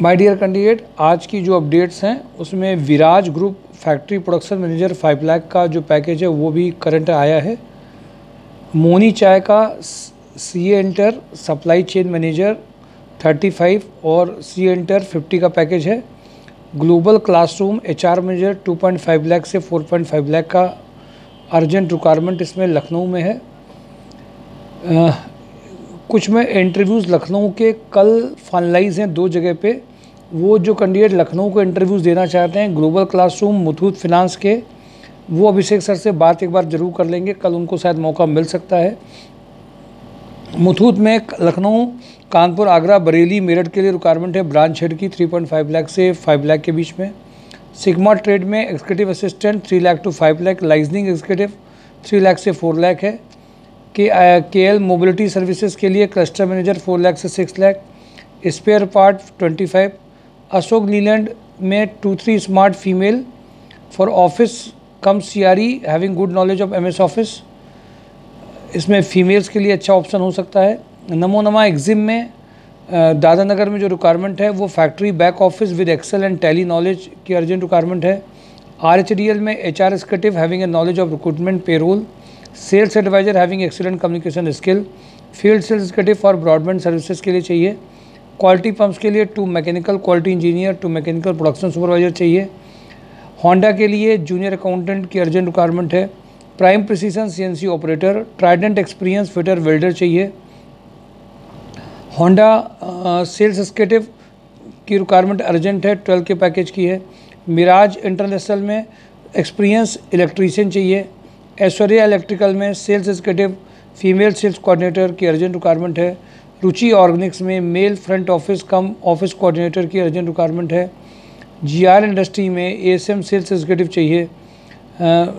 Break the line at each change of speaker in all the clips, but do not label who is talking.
My dear candidate, आज की जो अपडेट्स हैं उसमें Viraj group factory production manager 5 lakh का जो पैकेज है वो भी करंट आया है। मोनी चाय का सी एंटर सप्लाई चेन मैनेजर 35 और सी एंटर 50 का पैकेज है। Global classroom HR manager 2.5 lakh से 4.5 लाख का अर्जेंट रिक्वायरमेंट इसमें लखनऊ में है। कुछ में इंटरव्यूज़ लखनऊ के कल फाइनलाइज हैं 2 जगह पे। वो जो कैंडिडेट लखनऊ को इंटरव्यूज़ देना चाहते हैं ग्लोबल क्लासरूम मुथूट फिनांस के, वो अभिषेक सर से बात एक बार ज़रूर कर लेंगे, कल उनको शायद मौका मिल सकता है। मुथूट में लखनऊ, कानपुर, आगरा, बरेली, मेरठ के लिए रिक्वायरमेंट है ब्रांच हेड की 3.5 लाख से 5 लाख के बीच में। सिग्मा ट्रेड में executive assistant 3 lakh to 5 lakh, liaisoning executive 3 lakh से 4 लाख है। KL मोबिलिटी सर्विसेज के लिए क्लस्टर मैनेजर 4 लाख से 6 लाख, स्पेयर पार्ट 25। अशोक लीलैंड में 2-3 smart female for office come CRE having good knowledge of MS office, इसमें फीमेल्स के लिए अच्छा ऑप्शन हो सकता है। नमो नमा एग्जिम में दादरा नगर में जो रिक्वायरमेंट है वो factory back office with Excel and Tally knowledge की अर्जेंट रिक्वायरमेंट है। RHDL में HR executive having a knowledge of recruitment payroll, sales advisor having excellent communication skill, field sales executive for broadband services के लिए चाहिए। Quality pumps के लिए 2 mechanical quality engineer, 2 mechanical production supervisor चाहिए। Honda के लिए जूनियर अकाउंटेंट की urgent requirement है। Prime precision CNC operator, trident experience fitter welder चाहिए। होंडा सेल्स एग्जीक्यूटिव की रिक्वायरमेंट अर्जेंट है, 12 के पैकेज की है। मिराज इंटरनेशनल में एक्सपीरियंस इलेक्ट्रीशियन चाहिए। ऐश्वर्या इलेक्ट्रिकल में sales executive female sales coordinator की अर्जेंट रिक्वायरमेंट है। रुचि ऑर्गेनिक्स में male front office cum office coordinator की अर्जेंट रिक्वायरमेंट है। GR इंडस्ट्री में ASM सेल्स एग्जीक्यूटिव चाहिए।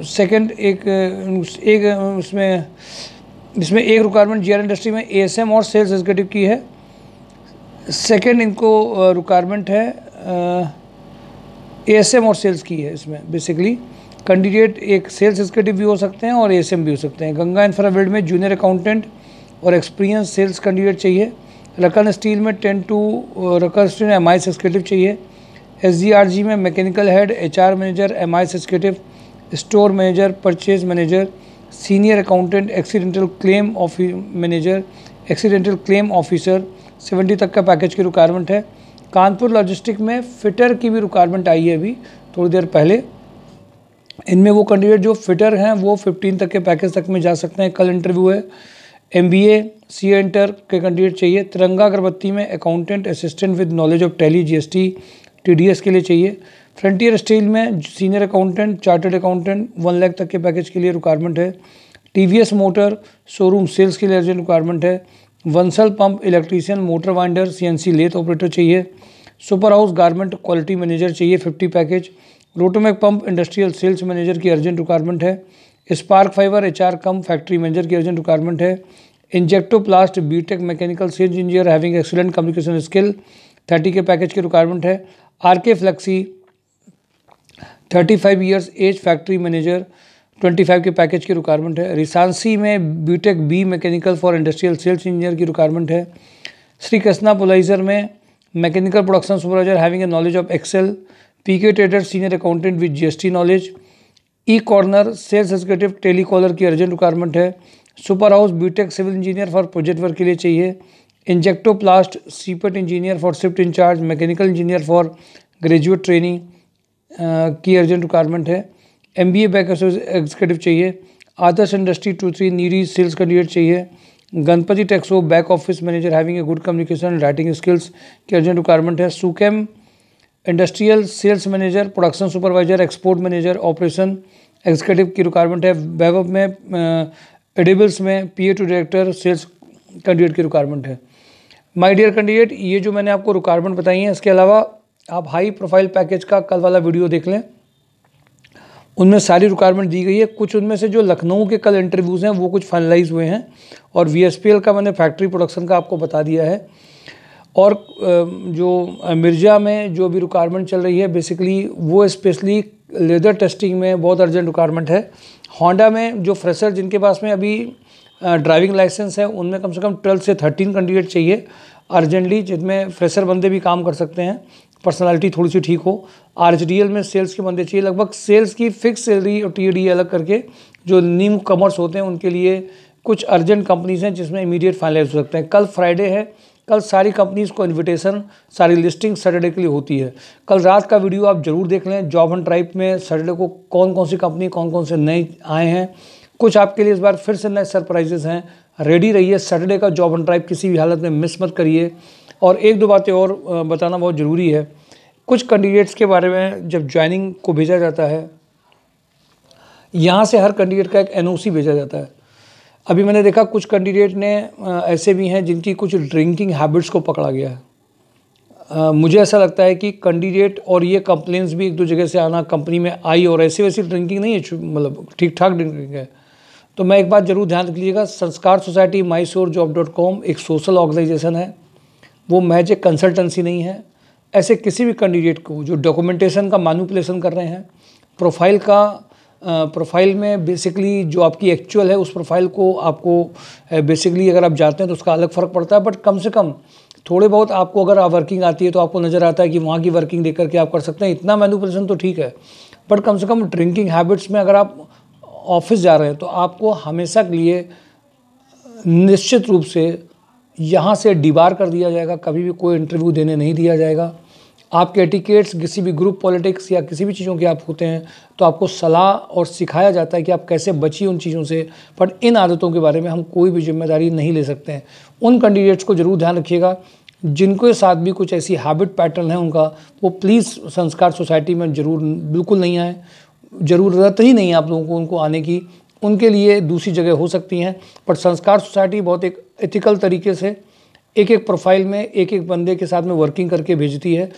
सेकंड इसमें एक रिक्वायरमेंट GR इंडस्ट्री में ASM और सेल्स एग्जीक्यूटिव की है। सेकंड इनको रिक्वायरमेंट है ASM और सेल्स की है। इसमें बेसिकली कैंडिडेट एक सेल्स एग्जीक्यूटिव भी हो सकते हैं और ASM भी हो सकते हैं। गंगा इंफ्रावेल्ड में जूनियर अकाउंटेंट और एक्सपीरियंस सेल्स कैंडिडेट चाहिए। रकन स्टील में 10 टू रकन स्टील MIS एग्जीक्यूटिव चाहिए। SGRG में mechanical head, HR manager, MIS executive, store manager, purchase manager, senior accountant, accidental claim manager, accidental claim officer, 70 तक का पैकेज की रिक्वायरमेंट है। Kanpur logistic में फिटर की भी रिक्वायरमेंट आई है अभी थोड़ी देर पहले। इनमें वो कैंडिडेट जो फिटर हैं वो 15 तक के पैकेज तक में जा सकते हैं। कल इंटरव्यू है। MBA सी एंटर के कैंडिडेट चाहिए। तिरंगा अगरबत्ती में accountant assistant with knowledge of tally GST TDS के लिए चाहिए। फ्रंटियर स्टील में senior accountant, chartered accountant 1 lakh तक के पैकेज के लिए रिक्वायरमेंट है। TVS मोटर शोरूम सेल्स के लिए अर्जेंट रिक्वायरमेंट है। Vansal pump electrician, motor winder, CNC lathe operator चाहिए। Super House garment quality manager चाहिए 50 package. Rotomac pump industrial sales manager की अर्जेंट रिक्वायरमेंट है। Spark Fibre HR cum factory manager की urgent requirement है। Injectoplast BTech mechanical sales engineer having excellent communication skill 30 K package की requirement है। RK Flexi 35 years age factory manager 25 K package की requirement है। रिसांसी में BTech B mechanical for industrial sales engineer की requirement है। श्री कृष्णा पोलाइजर में mechanical production supervisor having a knowledge of Excel, PK trader senior accountant with GST knowledge. Corner sales executive telecaller की urgent requirement है। Super house BTech civil engineer for project work के लिए चाहिए। Injectoplast CPET engineer for shift incharge, mechanical engineer for graduate training की urgent requirement है। MBA back executive चाहिए। आदर्श industry 2-3 नीरी sales candidate चाहिए। Ganpati Texo back office manager having a good communication and writing skills की urgent requirement है। Sukem industrial sales manager, production supervisor, export manager, operation executive की requirement है। वैभव में Edibles में PA to director sales candidate की requirement है। My dear candidate, ये जो मैंने आपको रिक्वायरमेंट बताई हैं, इसके अलावा आप हाई प्रोफाइल पैकेज का कल वाला वीडियो देख लें, उनमें सारी रिक्वायरमेंट दी गई है। कुछ उनमें से जो लखनऊ के कल इंटरव्यूज़ हैं वो कुछ फाइनलाइज हुए हैं और VSPL का मैंने फैक्ट्री प्रोडक्शन का आपको बता दिया है। और जो मिर्ज़ा में जो भी रिक्वायरमेंट चल रही है बेसिकली वो स्पेशली लेदर टेस्टिंग में बहुत अर्जेंट रिक्वायरमेंट है। होंडा में जो फ्रेशर जिनके पास में अभी ड्राइविंग लाइसेंस है उनमें कम से कम 12 से 13 कैंडिडेट चाहिए अर्जेंटली, जिनमें फ्रेशर बंदे भी काम कर सकते हैं, पर्सनालिटी थोड़ी सी ठीक हो। RHDL में सेल्स के बंदे चाहिए। लगभग सेल्स की फिक्स सैलरी और TAD अलग करके जो न्यू कमर्स होते हैं उनके लिए कुछ अर्जेंट कंपनीज हैं जिसमें इमीडिएट फाइनलाइज हो सकते हैं। कल फ्राइडे है, कल सारी कंपनीज़ को इनविटेशन, सारी लिस्टिंग सैटरडे के लिए होती है। कल रात का वीडियो आप जरूर देख लें। जॉब हंट ड्राइव में सैटरडे को कौन कौन सी कंपनी, कौन कौन से नए आए हैं, कुछ आपके लिए इस बार फिर से नए सरप्राइजेस हैं। रेडी रहिए, सैटरडे का जॉब हंट ड्राइव किसी भी हालत में मिस मत करिए। और एक दो बातें और बताना बहुत ज़रूरी है। कुछ कैंडिडेट्स के बारे में जब ज्वाइनिंग को भेजा जाता है, यहाँ से हर कैंडिडेट का एक NOC भेजा जाता है। अभी मैंने देखा कुछ कैंडिडेट ने ऐसे भी हैं जिनकी कुछ ड्रिंकिंग हैबिट्स को पकड़ा गया है। मुझे ऐसा लगता है कि कैंडिडेट और ये कंप्लेंट्स भी एक दो जगह से आना कंपनी में आई, और ऐसी वैसी ड्रिंकिंग नहीं है, मतलब ठीक ठाक ड्रिंकिंग है। तो मैं एक बात जरूर ध्यान रख लीजिएगा, संस्कार सोसाइटी MySourceJob.com एक सोशल ऑर्गेनाइजेशन है, वो महज एक कंसल्टेंसी नहीं है। ऐसे किसी भी कैंडिडेट को जो डॉक्यूमेंटेशन का मैनिपुलेशन कर रहे हैं, प्रोफाइल में बेसिकली जो आपकी एक्चुअल है उस प्रोफाइल को आपको बेसिकली अगर आप जाते हैं तो उसका अलग फ़र्क पड़ता है, बट कम से कम थोड़े बहुत आपको अगर वर्किंग आती है तो आपको नज़र आता है कि वहाँ की वर्किंग देख करके आप कर सकते हैं। इतना मैनिपुलेशन तो ठीक है, बट कम से कम ड्रिंकिंग हैबिट्स में अगर आप ऑफिस जा रहे हैं तो आपको हमेशा के लिए निश्चित रूप से यहाँ से डिबार कर दिया जाएगा। कभी भी कोई इंटरव्यू देने नहीं दिया जाएगा। आपके एटिकेट्स किसी भी ग्रुप पॉलिटिक्स या किसी भी चीज़ों के आप होते हैं तो आपको सलाह और सिखाया जाता है कि आप कैसे बचिए उन चीज़ों से, बट इन आदतों के बारे में हम कोई भी जिम्मेदारी नहीं ले सकते हैं। उन कैंडिडेट्स को ज़रूर ध्यान रखिएगा जिनके साथ भी कुछ ऐसी हैबिट पैटर्न है उनका, वो प्लीज़ संस्कार सोसाइटी में ज़रूर बिल्कुल नहीं आए। ज़रूरत ही नहीं है आप लोगों को उनको आने की, उनके लिए दूसरी जगह हो सकती हैं। पर संस्कार सोसाइटी बहुत एक एथिकल तरीके से एक एक प्रोफाइल में एक एक बंदे के साथ में वर्किंग करके भेजती है।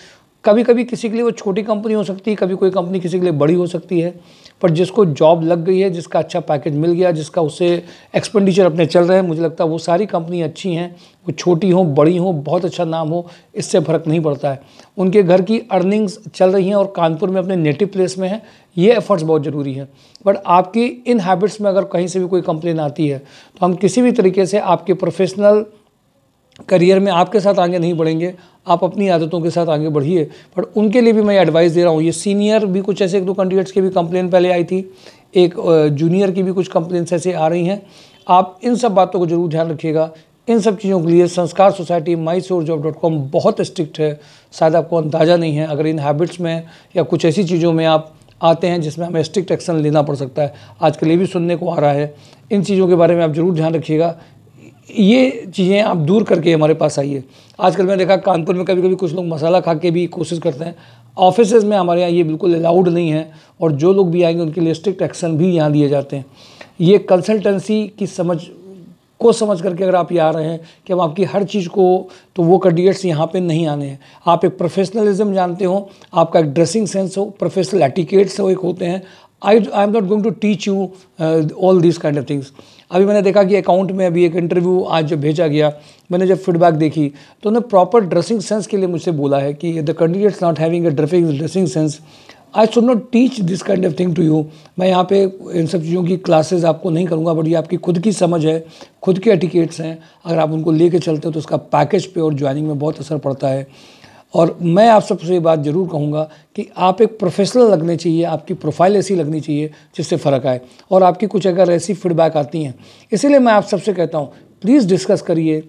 कभी कभी किसी के लिए वो छोटी कंपनी हो सकती है, कभी कोई कंपनी किसी के लिए बड़ी हो सकती है, पर जिसको जॉब लग गई है, जिसका अच्छा पैकेज मिल गया, जिसका उससे एक्सपेंडिचर अपने चल रहे हैं, मुझे लगता है वो सारी कंपनी अच्छी हैं। वो छोटी हो बड़ी हो, बहुत अच्छा नाम हो, इससे फ़र्क नहीं पड़ता है। उनके घर की अर्निंग्स चल रही हैं और कानपुर में अपने नेटिव प्लेस में है, ये एफर्ट्स बहुत ज़रूरी हैं। बट आपकी इन हैबिट्स में अगर कहीं से भी कोई कंप्लेन आती है तो हम किसी भी तरीके से आपके प्रोफेशनल करियर में आपके साथ आगे नहीं बढ़ेंगे। आप अपनी आदतों के साथ आगे बढ़िए। पर उनके लिए भी मैं एडवाइस दे रहा हूँ। ये सीनियर भी कुछ ऐसे एक दो कैंडिडेट्स की भी कंप्लेन पहले आई थी, एक जूनियर की भी कुछ कंप्लेंट्स ऐसे आ रही हैं। आप इन सब बातों को जरूर ध्यान रखिएगा। इन सब चीज़ों के लिए संस्कार सोसाइटी MySourceJob.com बहुत स्ट्रिक्ट है, शायद आपको अंदाज़ा नहीं है। अगर इन हैबिट्स में या कुछ ऐसी चीज़ों में आप आते हैं जिसमें हमें स्ट्रिक्ट एक्शन लेना पड़ सकता है, आजकल ये भी सुनने को आ रहा है। इन चीज़ों के बारे में आप ज़रूर ध्यान रखिएगा। ये चीज़ें आप दूर करके हमारे पास आइए। आजकल मैंने देखा कानपुर में कभी कभी कुछ लोग मसाला खा के भी कोशिश करते हैं। ऑफिसेज में हमारे यहाँ ये बिल्कुल अलाउड नहीं है, और जो लोग भी आएंगे उनके लिए स्ट्रिक्ट एक्शन भी यहाँ लिए जाते हैं। ये कंसल्टेंसी की समझ करके अगर आप ये आ रहे हैं कि हम आपकी हर चीज़ को, तो वो कैंडिडेट्स यहाँ पे नहीं आने हैं। आप एक प्रोफेशनलिज्म जानते हो, आपका एक ड्रेसिंग सेंस हो, प्रोफेशनल एटिकेट्स हो एक होते हैं। I am not going to teach you all this kind of things. अभी मैंने देखा कि अकाउंट में अभी एक इंटरव्यू आज जब भेजा गया, मैंने जब फीडबैक देखी तो उन्होंने प्रॉपर ड्रेसिंग सेंस के लिए मुझसे बोला है कि the candidates not having a dressing sense, I should not teach this kind of thing to you. मैं यहाँ पे इन सब चीज़ों की क्लासेस आपको नहीं करूँगा, बट ये आपकी खुद की समझ है, खुद के एटिकेट्स हैं। अगर आप उनको लेके चलते हो तो उसका पैकेज पे और ज्वाइनिंग में बहुत असर पड़ता है। और मैं आप सबसे ये बात ज़रूर कहूँगा कि आप एक प्रोफेशनल लगने चाहिए, आपकी प्रोफाइल ऐसी लगनी चाहिए जिससे फ़र्क आए। और आपकी कुछ अगर ऐसी फीडबैक आती हैं, इसीलिए मैं आप सबसे कहता हूँ प्लीज़ डिस्कस करिए,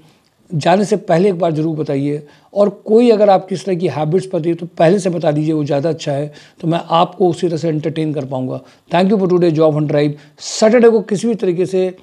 जाने से पहले एक बार ज़रूर बताइए। और कोई अगर आप किस तरह की हैबिट्स पता है तो पहले से बता दीजिए, वो ज़्यादा अच्छा है, तो मैं आपको उसी तरह से एंटरटेन कर पाऊँगा। Thank you for today job Hunt drive. Saturday को किसी भी तरीके से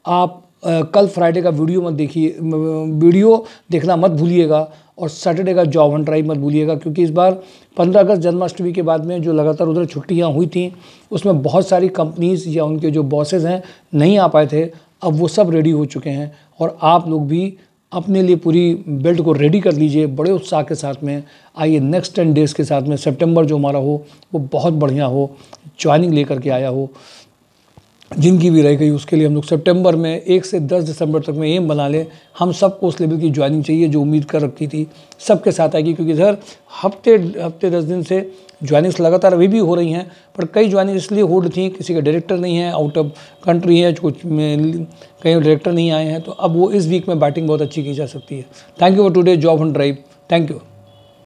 आप कल फ्राइडे का वीडियो मत देखिए, वीडियो देखना मत भूलिएगा, और सैटरडे का जॉब हंट ड्राइव मत भूलिएगा, क्योंकि इस बार 15 अगस्त जन्माष्टमी के बाद में जो लगातार उधर छुट्टियां हुई थी उसमें बहुत सारी कंपनीज़ या उनके जो बॉसेज हैं नहीं आ पाए थे। अब वो सब रेडी हो चुके हैं, और आप लोग भी अपने लिए पूरी बेल्ट को रेडी कर लीजिए बड़े उत्साह के साथ में। आइए नेक्स्ट 10 डेज़ के साथ में सितंबर जो हमारा हो वो बहुत बढ़िया हो, ज्वाइनिंग लेकर के आया हो। जिनकी भी रह गई उसके लिए हम लोग सितंबर में 1 से 10 दिसंबर तक में एम बना लें। हम सबको उस लेवल की ज्वाइनिंग चाहिए जो उम्मीद कर रखी थी, सबके साथ आएगी, क्योंकि इधर हफ्ते 10 दिन से ज्वाइनिंग्स लगातार अभी भी हो रही हैं, पर कई ज्वाइनिंग इसलिए होल्ड थी, किसी का डायरेक्टर नहीं है, आउट ऑफ कंट्री है, कुछ में कई डायरेक्टर नहीं आए हैं, तो अब वो इस वीक में बैटिंग बहुत अच्छी की जा सकती है। Thank you for today job on drive. Thank you.